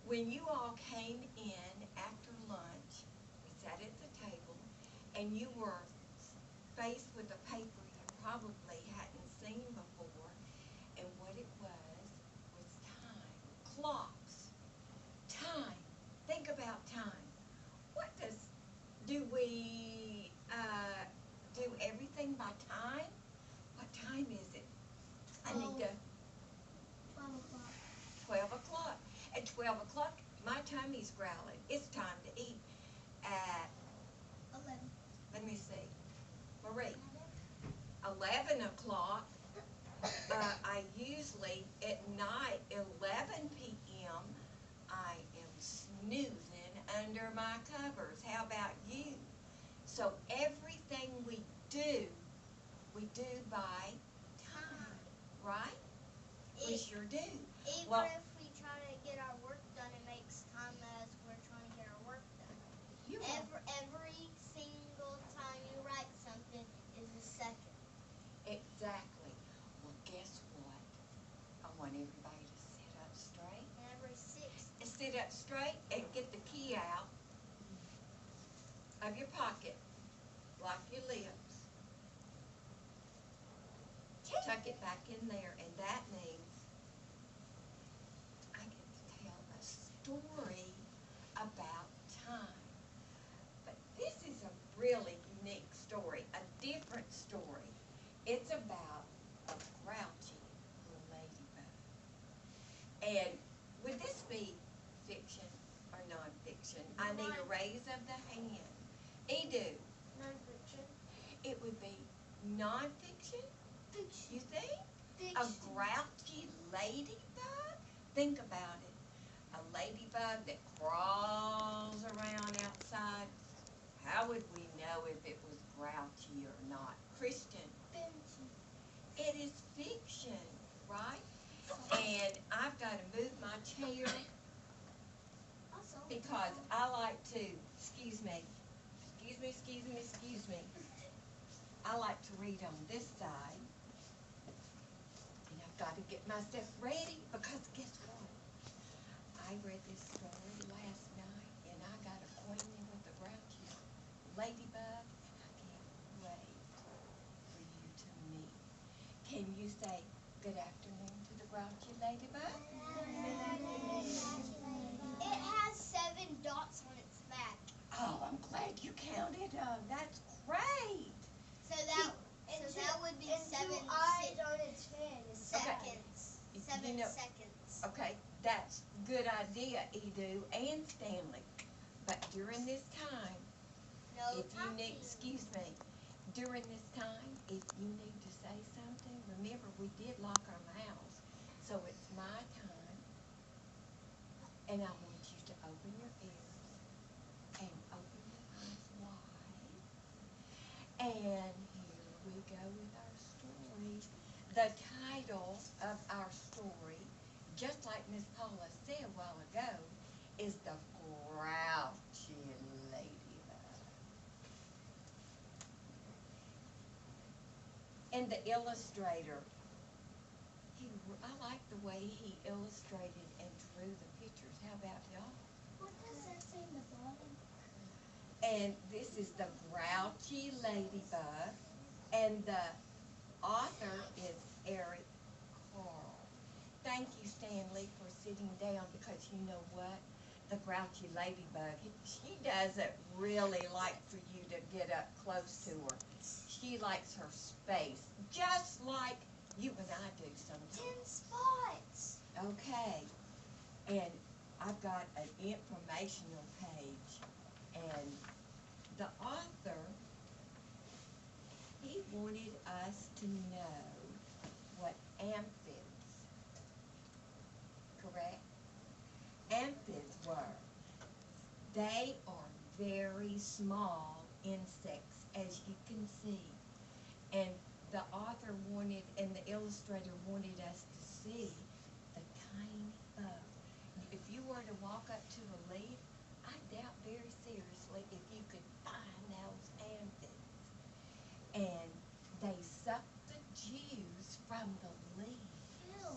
when you all came in after lunch, we sat at the table, and you were faced with a paper you probably hadn't seen before, and what it was time. Clocks. Time. Think about time. What does, do we do everything by time? What time is it? I need to. 12 o'clock. 12 o'clock. At 12 o'clock, my tummy's growling. It's time to eat. At, 11. let me see, Marie, 11 o'clock, I usually, at night, 11 p.m., I am snoozing under my covers. How about you? So everything we do by time, right? We sure do. Even Well, if we try to get our work done, it makes time as we're trying to get our work done. Every single time you write something is a second. Exactly. Well, guess what? I want everybody to sit up straight. And every 6. And sit up straight and get the key out of your pocket. Lock your lips. Tuck it back in there, and that means I get to tell a story about time. But this is a really unique story, a different story. It's about a grouchy little ladybug. And would this be fiction or nonfiction? I need a raise of the hand. Edu. Non-fiction. It would be nonfiction? Fiction. You think? Fiction. A grouchy ladybug? Think about it. A ladybug that crawls around outside. How would we know if it was grouchy or not? Christian. Fiction. It is fiction, right? And I've got to move my chair because I like to, excuse me, I like to read on this side. And I've got to get myself ready because guess what? I read this story last night and I got acquainted with the grouchy ladybug, and I can't wait for you to meet. Can you say good afternoon to the grouchy ladybug? It has 7 dots on its back. Oh, I'm glad you counted them. That's great. So that would be 7 eyes on its head. seconds. You 7 know- seconds. Okay, that's a good idea, Edu and Stanley. But during this time, No if you need, talking. excuse me, during this time, if you need to say something, remember we did lock our mouths. So it's my time, and I want you to open your ears and open your eyes wide. And here we go with our story. The title of our story, just like Miss Paula said a while ago, is The Grouchy Ladybug. And the illustrator, I like the way he illustrated and drew the pictures. How about y'all? What does that say in the bottom? And this is The Grouchy Ladybug, and the author is Eric Carl. Thank you, Stanley, for sitting down because you know what? The Grouchy Ladybug, she doesn't really like for you to get up close to her. She likes her space, just like you and I do 10 sometimes. spots. Okay, and I've got an informational page, and the author, he wanted us to know what amphids, correct? Amphids were. They are very small insects, as you can see. And the author wanted, and the illustrator wanted us to see the tiny bug. If you were to walk up to a leaf, I doubt very seriously if you could find those amphids. And they suck the juice from the leaf. Ew.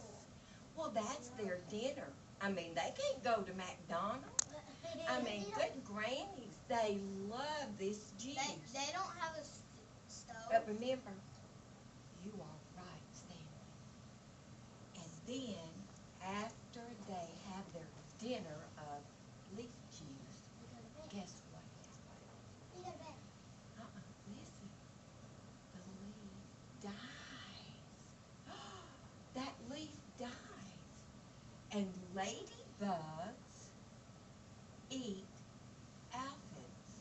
Well, that's their dinner. I mean, they can't go to McDonald's. I mean, good grannies, they love this juice. They don't have a stove. But remember, you are right, Stanley. And then, after they have their dinner of leaf juice, guess what? Listen. The leaf dies. That leaf dies. And ladybugs eat aphids.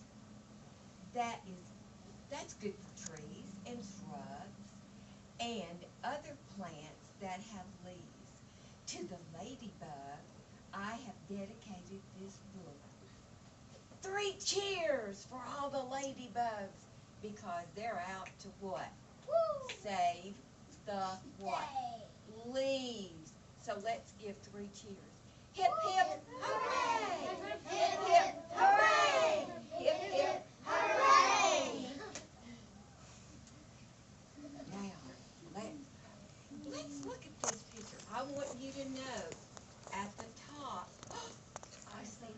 That's good for trees and shrubs and other plants that have leaves. To the ladybug, I have dedicated this book. 3 cheers for all the ladybugs, because they're out to what? Woo! Save the what? Leaves. So let's give 3 cheers. Hip, hip, hooray! Hip, hip, hooray! Hip, hip, hooray! Now, let's look at this picture. I want you to know, at the top, I see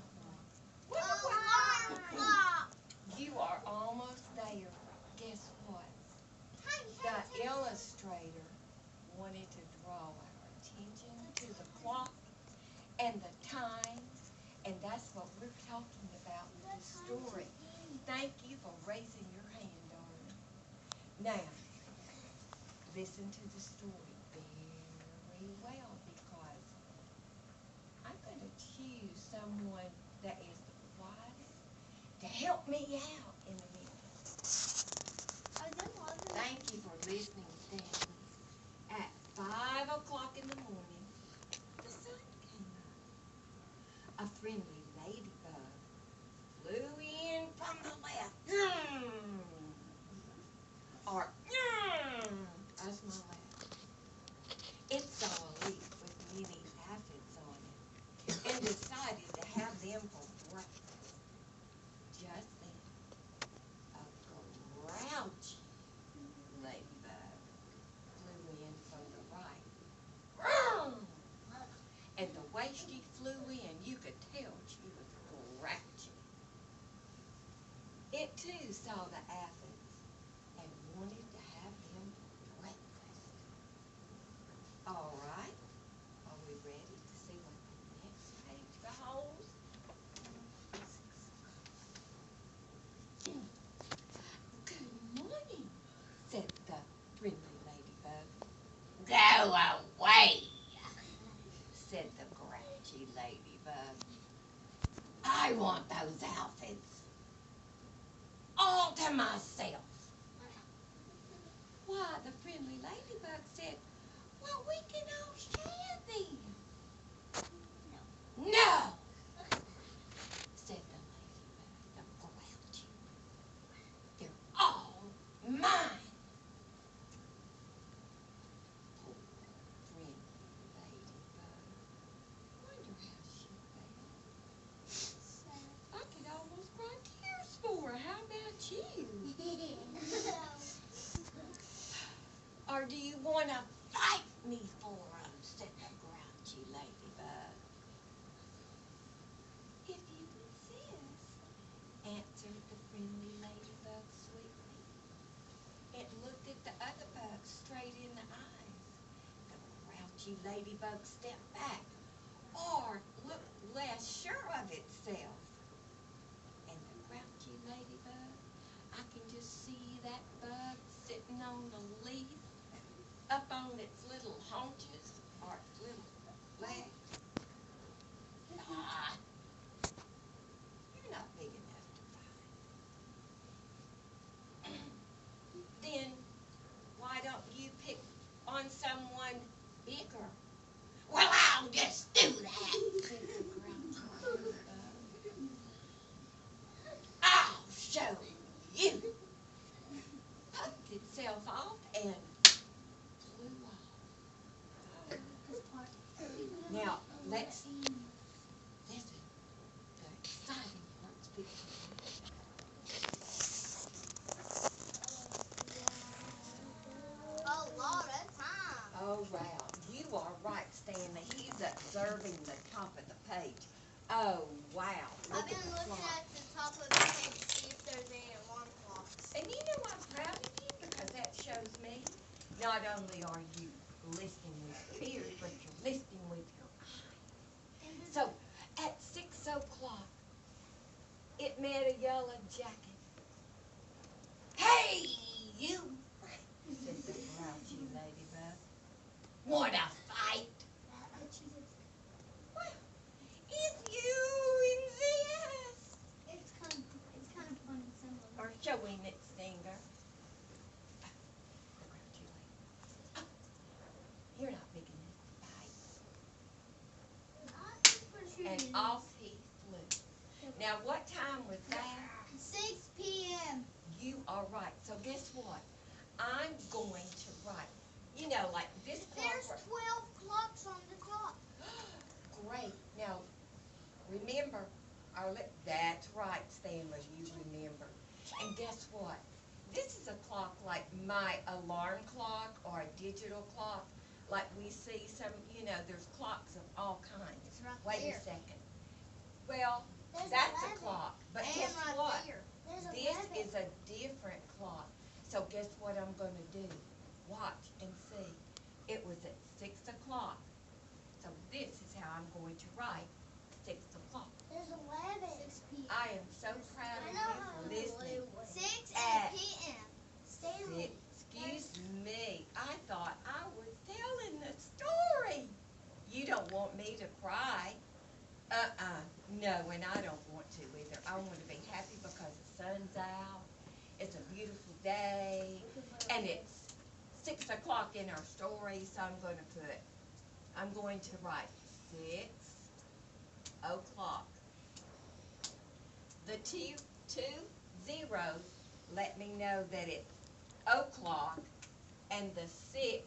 one. You are almost there. Guess what? The illustrator wanted to draw our attention to the clock and the time, and that's what we're talking about with this story. Thank you for raising your hand, darling. Now, listen to the story very well, because I'm going to choose someone that is the quietest to help me out in a minute. Thank you for listening, Stanley. At 5 o'clock in the morning, the sun came up. A friendly ladybug flew in from the left. Or, that's my left. It saw a leaf with many aphids on it and decided to have them for breakfast. Just then, a grouchy ladybug flew in from the right. And the way she flew in, you could tell she was grouchy. It too saw the aphids and wanted to have them for breakfast. All right, are we ready to see what the next page beholds? Good morning, said the friendly ladybug. Go away, said the grouchy ladybug. I want those aphids all to myself. Why, the friendly ladybug said, well, we can all share them. No, said the ladybug, the grouchy. They're all mine. Poor friendly ladybug. Wonder how she felt. I could almost cry tears for her. How about you? Or do you want to fight me for them? Said the grouchy ladybug. If you insist, answered the friendly ladybug sweetly. It looked at the other bugs straight in the eyes. The grouchy ladybug stepped back, or looked less sure of itself. And the grouchy ladybug, I can just see that bug sitting on the leaf, up on its little haunches, or its little legs. Ah, you're not big enough to fight. Then why don't you pick on someone bigger? Well, I'll just do that, said the grouchy ladybug. I'll show you. Puffed itself off and flew off. Now, let's listen. The exciting part's fixing A lot of time. Oh, wow. You are right, Stanley. He's observing the top of the page. Oh, wow. I've been looking at the top of the page to see if there's any alarm clocks. And you know I'm proud of you because that shows me not only are you listening with your ears, but you're listening with your eyes. So at 6 o'clock, it met a yellow jacket. Hey, you, said the grouchy ladybug. Want a fight? Well, if you insist. It's kind of funny. Or showing its finger. The grouchy lady. Oh, you're not big enough to fight. And off he flew. Now, what time was that? 6 p.m. You are right. So guess what? I'm going to write. You know, like this clock. There's 12 clocks on the clock. Great. Now, remember, that's right, Stanley, you remember. And guess what? This is a clock like my alarm clock or a digital clock. Like we see some, you know, there's clocks of all kinds. It's right Wait there. a second. Well, There's that's a 11. clock. But And guess right what? there. There's This 11. is a different clock. So guess what I'm going to do? Watch and see. It was at 6 o'clock. So this is how I'm going to write 6 o'clock. There's 11. 6 p.m. I am so proud I of know you how for to listening. 6 At- p.m. Stanley. Excuse me. I thought I was telling the story. You don't want me to cry. No, and I don't want to either. I want to be happy because the sun's out. It's a beautiful day. And it's 6 o'clock in our story, so I'm going to write 6 o'clock. The two zeros let me know that it's o'clock, and the 6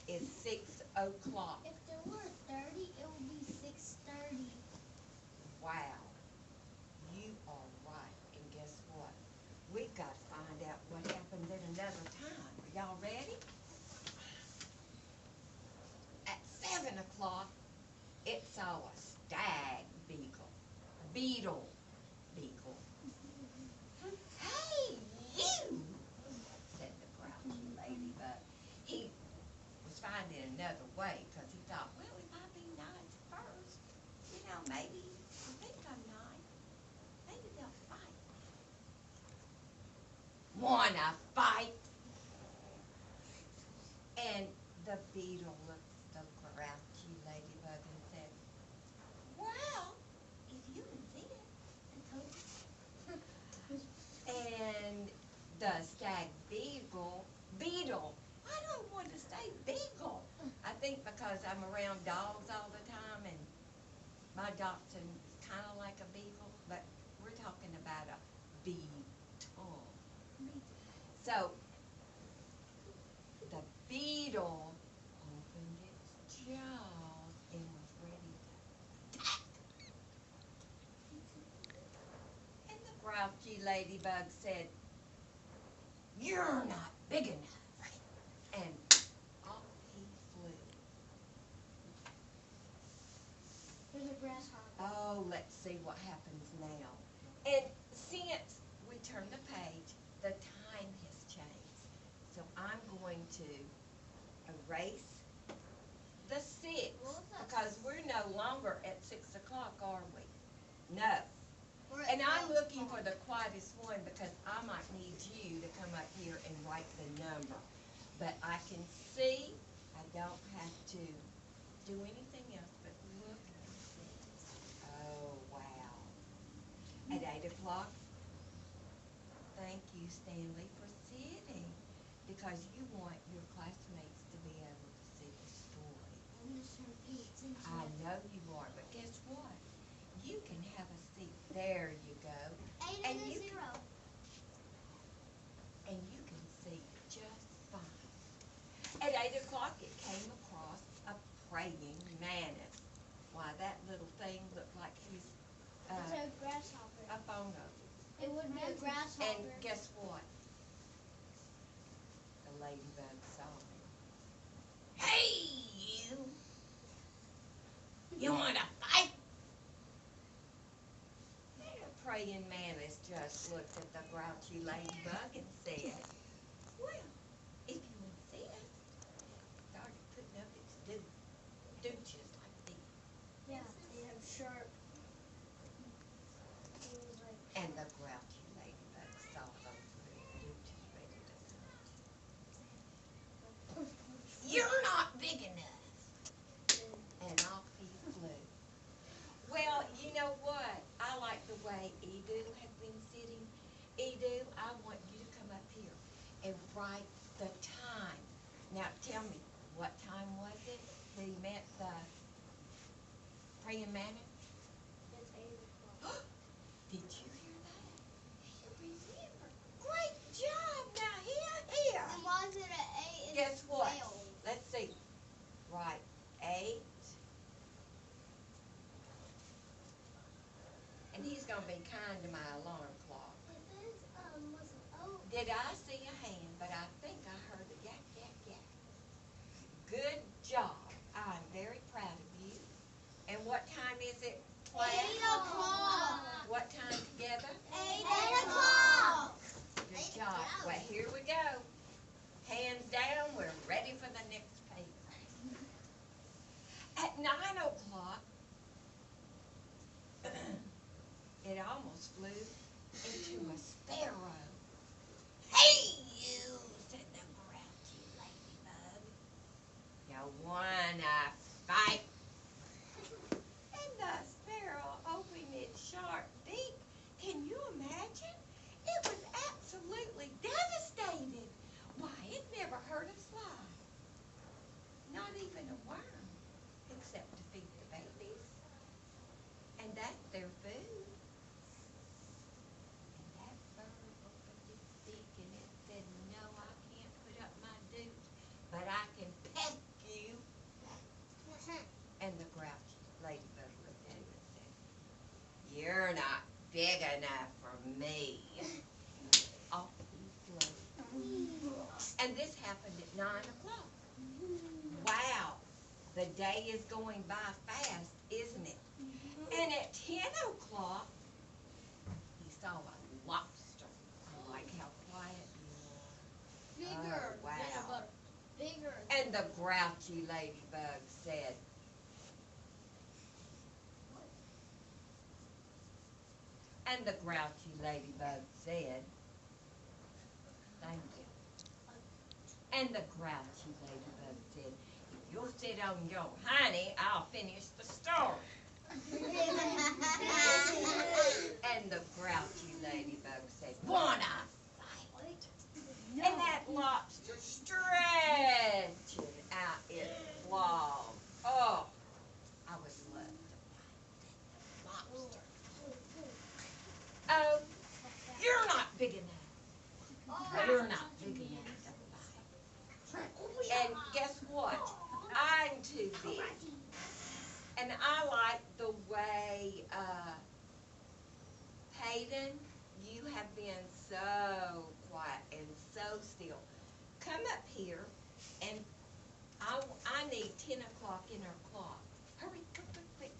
is 6 o'clock. If there were 30, it would be 6:30. Wow, you are right. And guess what? We've got to find out what happens at another time. Are y'all ready? At 7 o'clock, it saw a stag beetle. Beetle. Hey, you, said the grouchy ladybug. He was finding another way because he thought, well, if I be nice first, you know, maybe I think I'm nice. Maybe they'll fight. Wanna fight? And the beetle looked at the grouchy ladybug and said, well, if you insist. And the stag beetle, I don't want to say beagle. I think because I'm around dogs all the time and my dachshund is kind of like a beagle, but we're talking about a beetle. So the beetle opened its jaws and was ready to attack. And the grouchy ladybug said, you're not big enough. And off he flew. There's a grasshopper. Oh, let's see what happens now. And since we turned the page, the time has changed. So I'm going to erase the 6 because we're no longer at 6 o'clock, are we? No. We're at And I'm 12 looking for o'clock. the quietest one because I might need you to come up here and write the number. But I can see I don't have to do anything else but look and see. Oh, wow. At 8 o'clock, thank you, Stanley, for sitting because you want your classmates to be able to see the story. I'm just trying to pay attention. I know you are, but guess what? You can have a seat. There you go. 8 And and a you 0. And you can see just fine. At 8 o'clock, it came across a praying mantis. Why, that little thing looked like he's It's a grasshopper. up on It would be a grasshopper. And guess what? The ladybug saw him. Hey, you! You want to praying mantis just looked at the grouchy ladybug and said, well, if you insist, started putting up its dooches like these. Yeah, they have sharp. And the grouchy ladybug saw those little dooches ready to come. You're not big enough. And off he flew. Well, you know what? I like the way Edu has been sitting. Edu, I want you to come up here and write the time. Now tell me, what time was it we met the praying mantis? It's 8 o'clock. Did you hear that? You remember. Great job. Now here. And was it at 8 and Guess what? 12? Let's see. Right. 8. And he's going to be kind to my alarm clock. Was oh. Did I see a hand? But I think I heard a yak, yak, yak. Good job. I'm very proud of you. And what time is it, class? 8 o'clock. What time together? 8 o'clock. Good job. Well, here we go. Hands down, we're ready for the next paper. At 9 o'clock, it almost flew into a sparrow. Hey, you, said the grouchy ladybug. You wanna fight? And the sparrow opened its sharp beak. Can you imagine? It was absolutely devastated. Why, it never hurt a fly. Not even a worm, except to feed the babies. And that's their food. And that bird opened its beak and it said, no, I can't put up my dukes, but I can peck you. And the grouchy ladybug looked at him and said, you're not big enough for me. Off he flew. And this happened at 9 o'clock. Wow, the day is going by fast, isn't it? And at 10 o'clock, he saw a lobster. I like how quiet you are. Bigger. Oh, wow. Bigger. And the grouchy ladybug said, and the grouchy ladybug said, thank you. And the grouchy ladybug said, if you'll sit on your honey, I'll finish the story. And the grouchy ladybug said, wanna fight? And that lobster stretching out its claws. Oh, I would love to fight that lobster. Oh, you're not big enough. You're not big enough to fight. And guess what? I'm too big. And I like the way, Hayden, you have been so quiet and so still. Come up here, and I need 10 o'clock in our clock. Hurry, quick, quick, quick.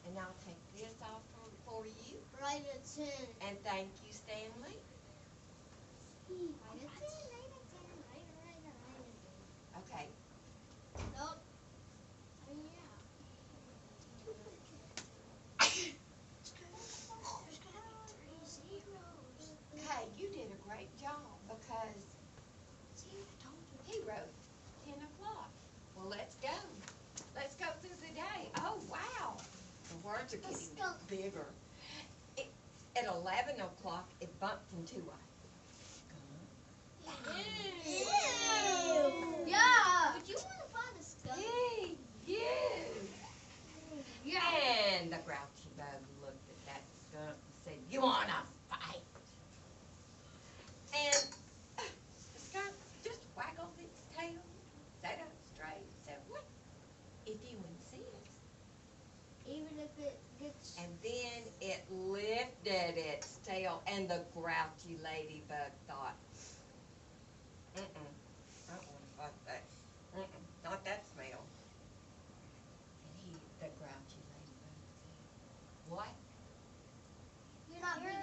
And I'll take this off for you. Right at 10. And thank you, Stanley. Right at 10. Okay. Nope. Hey, you did a great job because he wrote 10 o'clock. Well, let's go. Let's go through the day. Oh, wow. The words are getting bigger. At 11 o'clock, it bumped into a skunk. Ew. Yeah. Would you want to find a skunk? Hey, you. Yeah. And the grouchy bug looked at that skunk and said, you want to fight? And the skunk just waggled its tail, sat up straight, said, what? If you insist. Even if it gets... And then it lifted its tail, and the grouchy ladybug thought, I don't want to fight that. Not that smell. And the grouchy ladybug said, what? You're not big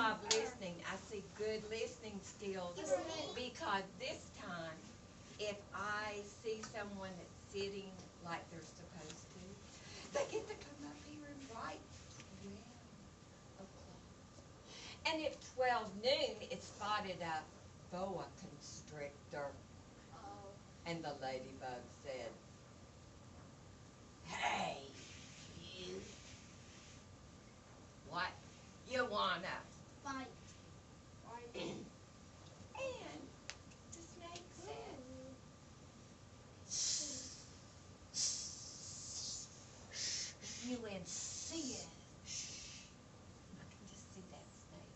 job listening. I see good listening skills because this time, if I see someone that's sitting like they're supposed to, they get to come up here and write 12 o'clock. And if 12 noon, it's spotted a boa constrictor. Oh. And the ladybug said, "Hey, you. What you wanna?" Fight. And the snake said, "You insist." I can just see that snake.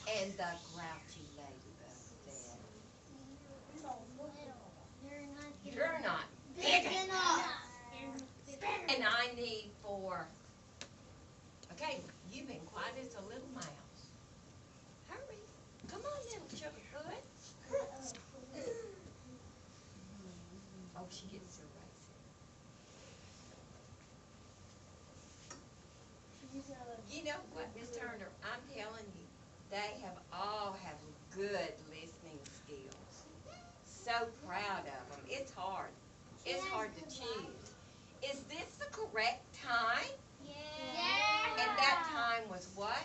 And the grouchy ladybug said, "You're not big enough. And I need 4. Okay, you've been quiet as a little mouse. Hurry. Come on, little sugarfoot. Oh, she gets her racing. You know what, Miss Turner? I'm telling you, they all have good listening skills. So proud of them. It's hard. It's hard to choose. Is this the correct time? Yeah. And that time was what?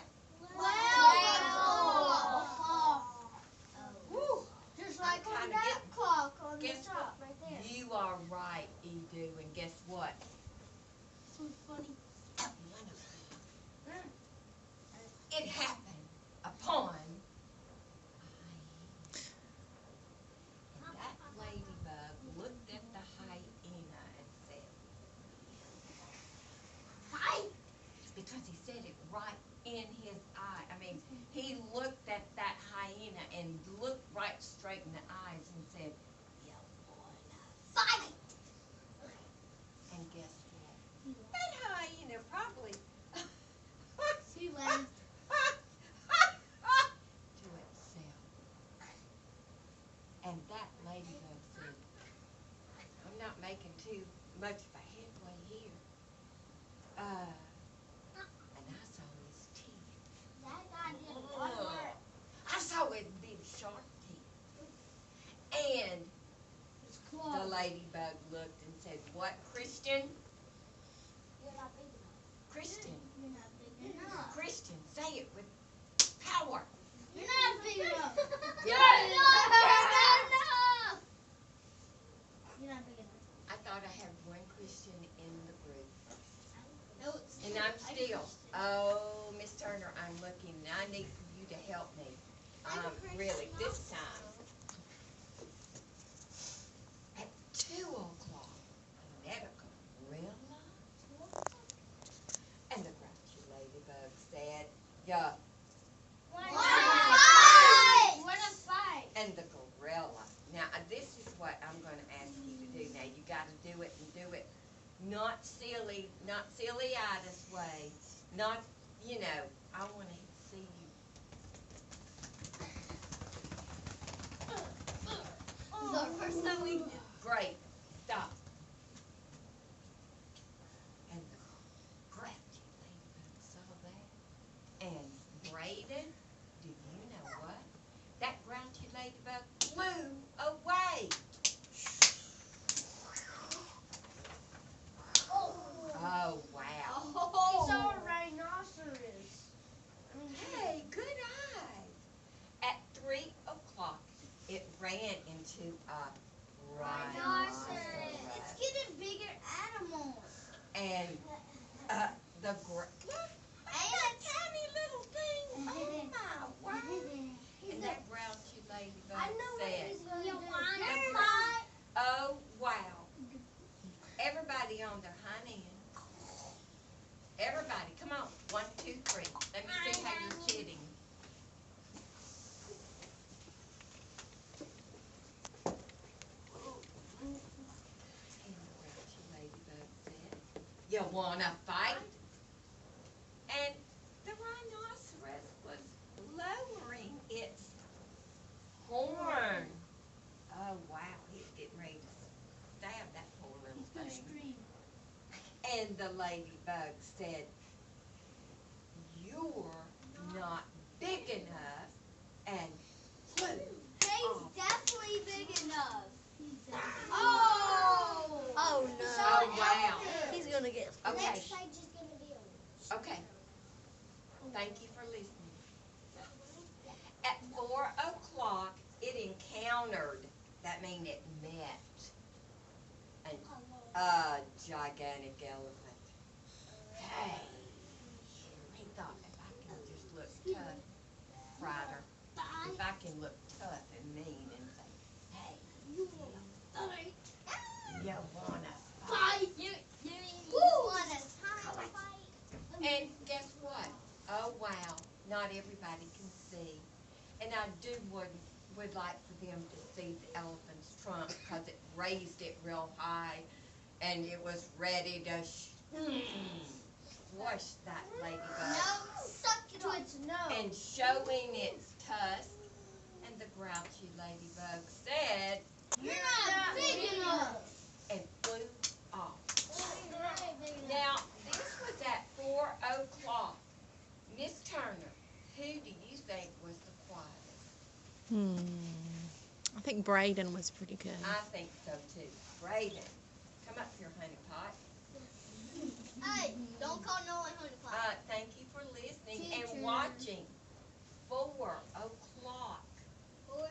12. Woo. Just like I'm on kinda that getting- clock on the Guess top right there. You are right, Edu, and guess what? So funny. At 1 o'clock, it happened upon and that ladybug looked at the hyena and said, "Fight!" Because he said it right in his eye. I mean, he looked at that hyena and looked right straight in the eyes and said, "You wanna fight?" And guess what? That hyena probably See you later. to itself. And that ladybug said, "I'm not making too much of a headway here." And I saw his teeth. That guy did a lot of work. I saw his big sharp teeth. And It's the close. ladybug looked and said, "What, Christian? You're not big enough. Christian, You're not big enough. Christian, say it with power." You're not big enough. You're not not big enough. You're not big enough. I thought I had one Christian in the group. No, it's And I'm still, oh, Miss Turner, I'm looking, and I need for you to help me. Really, this time. At 2 o'clock, I met a gorilla. And the grouchy ladybug said, "Yeah." Wanna fight. And the gorilla. Now, this is what I'm going to ask you to do. Now, you got to do it and do it not silly-itis way. Not, you know, I want to see you. The first time we did. Great. Stop. And the grouchy ladybug saw that. And Braden, do you know what? That grouchy ladybug flew away. Oh, wow. He saw a rhinoceros. Hey, good eyes. At 3 o'clock, it ran into a rhinoceros. It's getting bigger animals. And the look, a tiny little thing. Oh my, wow. And that grouchy ladybug I know what said, he's gonna You do. wanna fight? "Oh, wow." Everybody on their hind end. Everybody, come on. 1, 2, 3. Let me see how you're kidding. And the grouchy ladybug said, "You wanna fight?" And the rhinoceros was lowering its horn. Oh, wow, he's getting ready ladybug said, "You're not big enough," and flew He's off. definitely big enough. Oh no. Oh, wow. He's gonna get. Okay. Next page is gonna be on. Okay. Thank you for listening. At 4 o'clock, it encountered, that means it met, a gigantic elephant. Hey, he thought, if I can just look tough, Ryder, if I can look tough and mean and say, "Hey, you wanna fight? You wanna fight?" You want a time fight? And guess what? Oh, wow, not everybody can see. And I would like for them to see the elephant's trunk because it raised it real high and it was ready to squash that ladybug. No, suck it To up. its nose. And showing its tusk, and the grouchy ladybug said, You're not big enough. and flew off. Now, this was at 4 o'clock. Miss Turner, who do you think was the quietest? I think Braden was pretty good. I think so too. Braden, come up here, honey pot. Hey, don't call no one honey pot. Thank you for listening Teacher. and watching. 4 o'clock. 4 o'clock.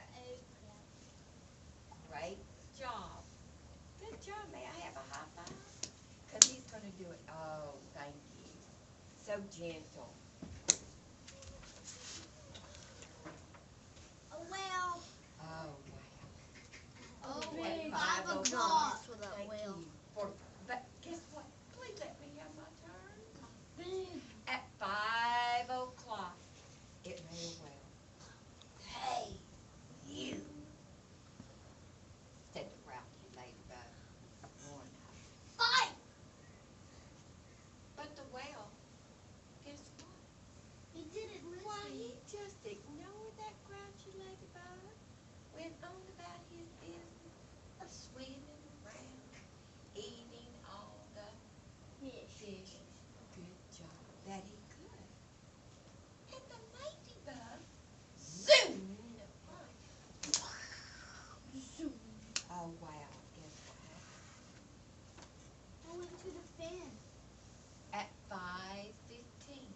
Great job. Good job. May I have a high five? Because he's going to do it. Oh, thank you. So gentle. Well. Oh, wow. Oh, At 5 5 o'clock. Thank you. But guess what? Please let me have my turn. At 5 o'clock, it made a wail. "Hey, you," said the grouchy ladybug. "Wanna fight?" But the whale, guess what? He didn't Why, he listen. just ignored that grouchy ladybug, went on about his business of swimming around, eating all the fish. Good job that he could. And the ladybug zoomed right. Oh, wow. Guess what happened? I went to the fan. At 5:15,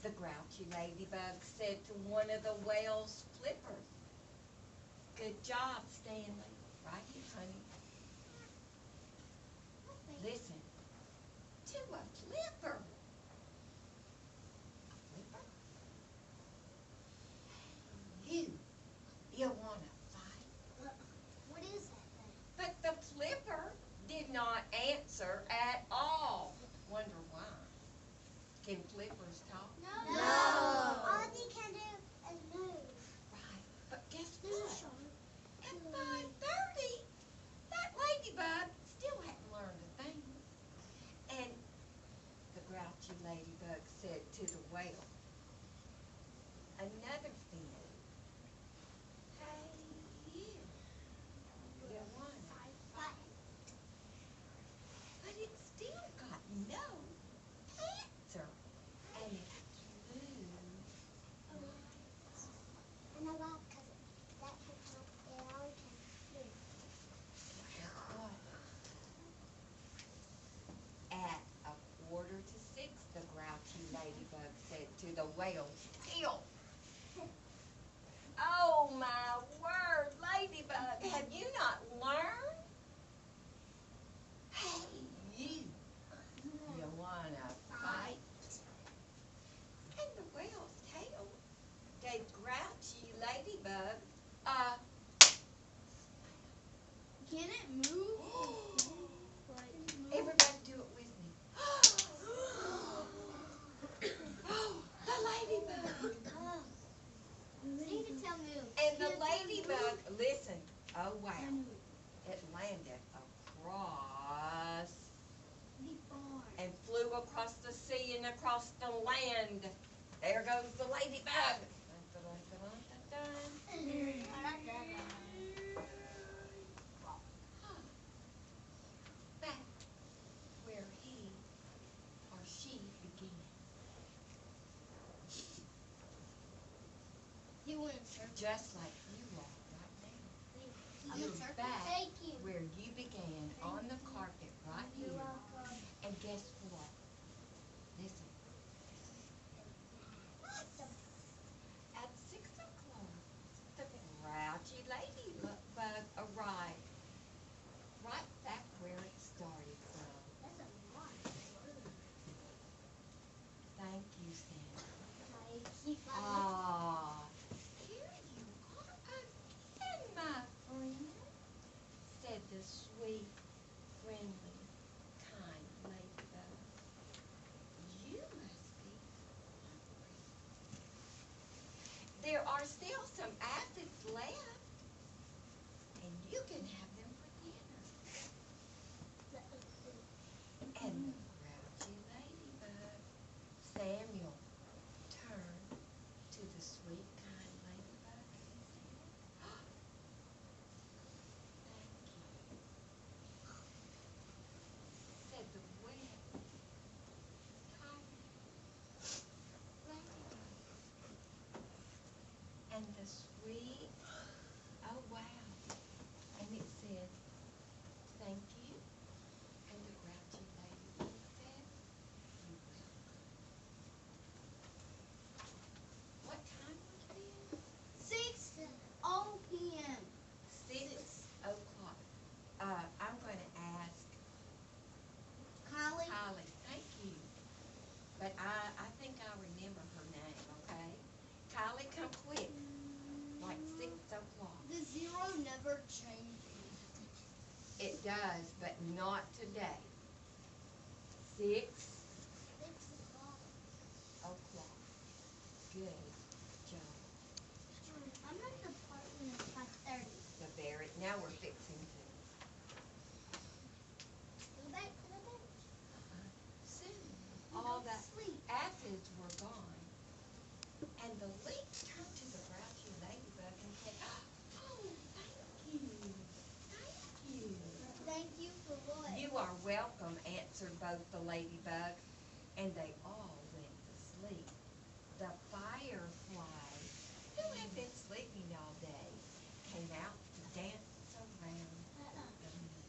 the grouchy ladybug said to one of the whale's flippers, "Good job, Stanley." Right here, honey. Listen. To a flipper. A flipper? You wanna fight? What is that thing? But the flipper did not answer at all. Wonder why. Can flippers talk? No. No. All they can do is move. Right. But guess This is what? short. At 5:30, that ladybug still hadn't learned a thing. And the grouchy ladybug said to the whale, another fin, "Hey, you wanna fight?" But it still got no answer. And it flew. And I love because that can help. It all can move. Guess what? At 5:45, the grouchy ladybug said to the whale's tail, "Oh my word, ladybug, have you not learned? Hey, you wanna fight?" And the whale's tail gave grouchy ladybug a Can it move? Everybody do it with me. The ladybug. Need to tell move. And the ladybug, listen, oh wow, it landed across and flew across the sea and across the land. There goes the ladybug. Back where he just like you are right now. I'm You're a circus. back Thank you. where you began on the carpet right You're here. welcome. And guess what? Listen. At 6 o'clock, the grouchy ladybug arrived. Right back where it started from. That's a lot. Thank you, Santa. Keep Ah, here you are again, my friend, said the sweet, friendly, kind ladybug. You must be hungry. There are still some aphids left, and you can have them for dinner. And the grouchy ladybug, Samuel, turned to the sweet, kind ladybug and said, "Thank you," said the wet, tired ladybug. And the sweet, oh wow, and it said, "Thank you," and the grouchy ladybug said, "You're welcome." What time was this? 6 p.m. 6 o'clock. I'm going to ask Holly. Holly. Thank you. But I think I remember her name, okay? Kylie, come quick. Like 6 o'clock. The zero never changes. It does, but not today. 6 o'clock. Good job. I'm at the part when it's 5:30. The berry. Now we're fixing to. Go back to the bench. Soon. You All go the sleep. aphids were gone. And the leaf turned to the grouchy ladybug and said, "Oh, thank you. Thank you." Thank you for what? "You are welcome," answered both the ladybug, and they all went to sleep. The fireflies, who had been sleeping all day, came out to dance around the moon.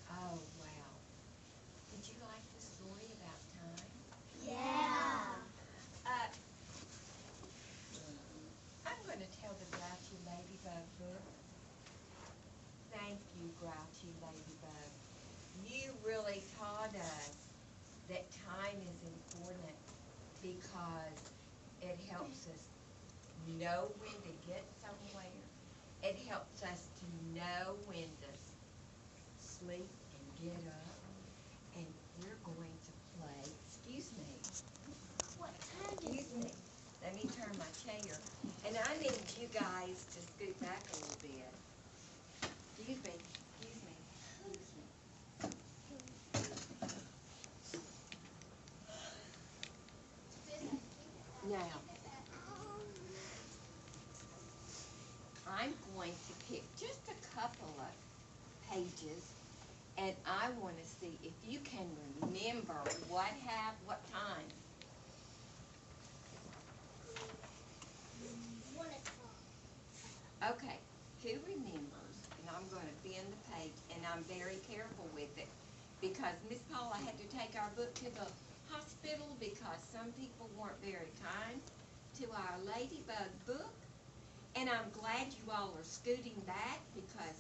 Oh, wow. Did you like the story about time? Yeah. I'm going to tell the Grouchy Ladybug book. Thank you, Grouchy Ladybug. You really taught us that time is important because it helps us know when to get somewhere. It helps us to know when to sleep and get up. And we're going to play, excuse me, What time is excuse me. Let me turn my chair. And I need you guys to scoot back a little bit. Excuse me, excuse me, excuse me. Now, I'm going to pick just a couple of pages, and I want to see if you can remember what time. 1 o'clock. Okay, who remembers? And I'm going to bend the page, and I'm very careful with it because Miss Paula had to take our book to the hospital because some people weren't very kind to our Ladybug book. And I'm glad you all are scooting back because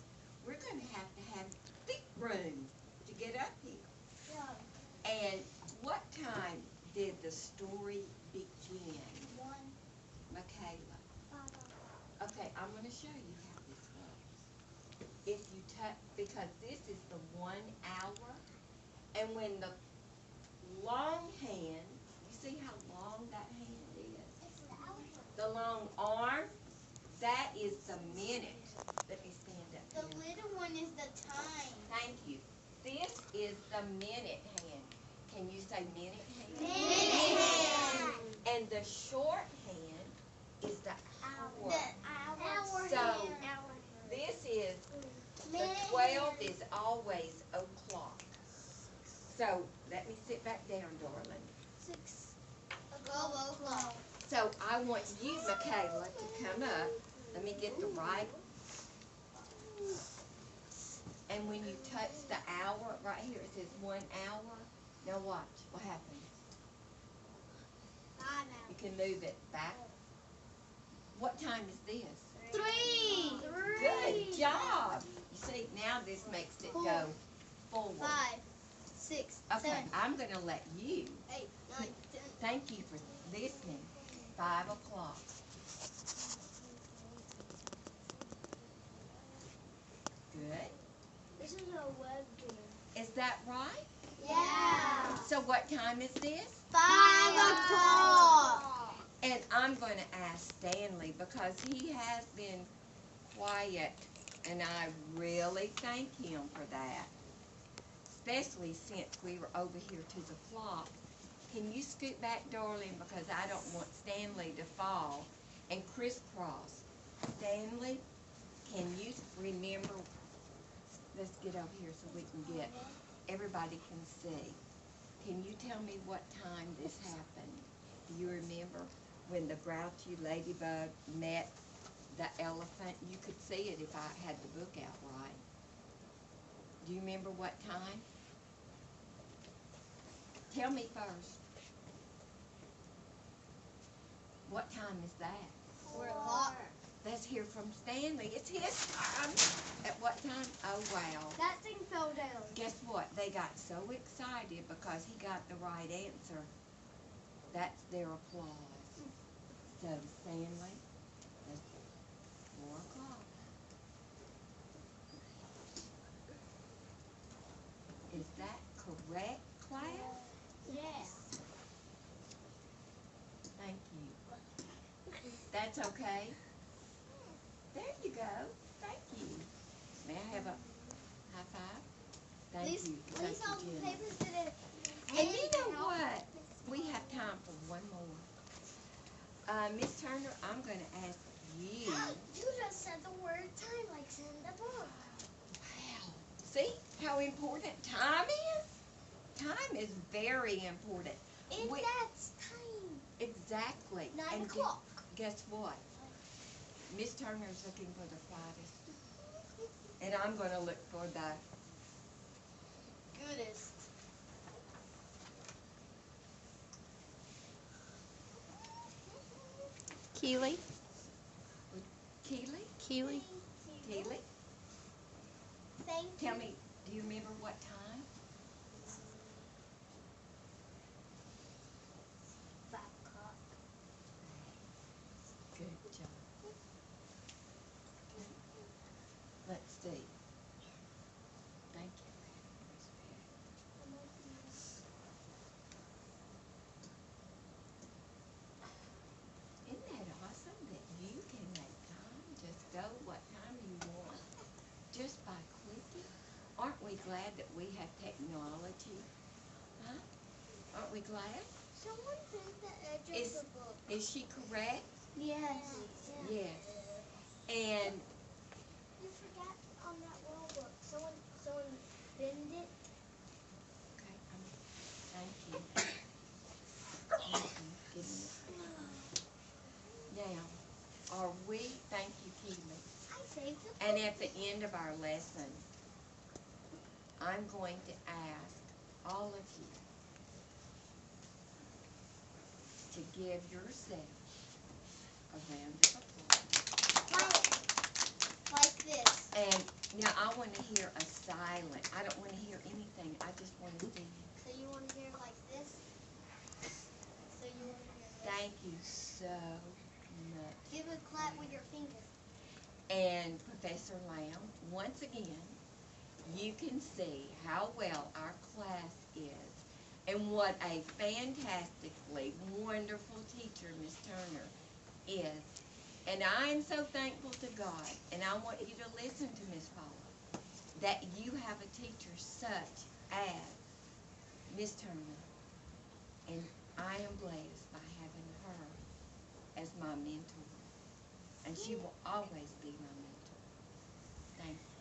we're going to have big room to get up here. Yeah. And what time did the story begin, 1. Michaela? Okay, I'm going to show you how this works. If you touch, because this is the 1 hour, and when the long hand, you see how long that hand is? The long arm, that is the minute. Let me stand up The here. little one is the time. Thank you. This is the minute hand. Can you say minute hand? Minute hand. And the short hand is the hour. The hour So, hand. this is, the Minute 12 hand. is always o'clock. So, let me sit back down, darling. 6 o'clock. So, I want you, Michaela, Layla to come up. Let me get the right. And when you touch the hour, right here it says 1 hour. Now watch what happens. You can move it back. What time is this? 3. Good job. You see, now this makes it go forward. 5, 6, Okay, 7, I'm going to let you. 8, 9, 10. Thank you for listening. 5 o'clock. Good. This is a web game. Is that right? Yeah. So what time is this? 5 o'clock. And I'm going to ask Stanley because he has been quiet, and I really thank him for that. Especially since we were over here to the flock. Can you scoot back, darling, because I don't want Stanley to fall and crisscross. Stanley, can you remember? Let's get over here so we can get, everybody can see. Can you tell me what time this happened? Do you remember when the Grouchy Ladybug met the elephant? You could see it if I had the book out right. Do you remember what time? Tell me first. What time is that? 4 o'clock. Let's hear from Stanley. It's his time. At what time? Oh, wow. That thing fell down. Guess what? They got so excited because he got the right answer. That's their applause. So, Stanley, it's 4 o'clock. Is that correct, class? Yes. Thank you. That's okay? There you go. Thank you. May I have a high five? Thank you. At least all Thank you, the Jenny. papers didn't. And you know what? We have time for one more. Miss Turner, I'm going to ask you. You just said the word time like it's in the book. Wow. See how important time is? Time is very important. And We- that's time. Exactly. 9 And o'clock. Guess what? Miss Turner's looking for the flattest. And I'm going to look for the Goodest. Keely? Keely. Keely? Keely, Thank you. tell me, do you remember what time? 5 o'clock. Good job. Okay. Let's see. Thank you. Isn't that awesome that you can make time, just go what time you want, just by clicking? Aren't we glad that we have technology? Huh? Aren't we glad? Someone bent the edge Is- of the book. Is she correct? Yes. Yes. And You forgot on that wall book. Someone bend it. okay, thank you. Thank you. Give me it. Now, are we? Thank you, Keely. I saved the And at the end of our lesson, I'm going to ask all of you to give yourself a round of applause. like this. And now I want to hear a silent. I don't want to hear anything. I just want to see you. So you want to hear it like this? So you want to hear this? Thank you so much. Give a clap with your finger. And Professor Lamb, once again, you can see how well our class is and what a fantastically wonderful teacher Miss Turner is. And I am so thankful to God, and I want you to listen to Miss Paula, that you have a teacher such as Miss Turner. And I am blessed by having her as my mentor. And she will always be my mentor. Thank you.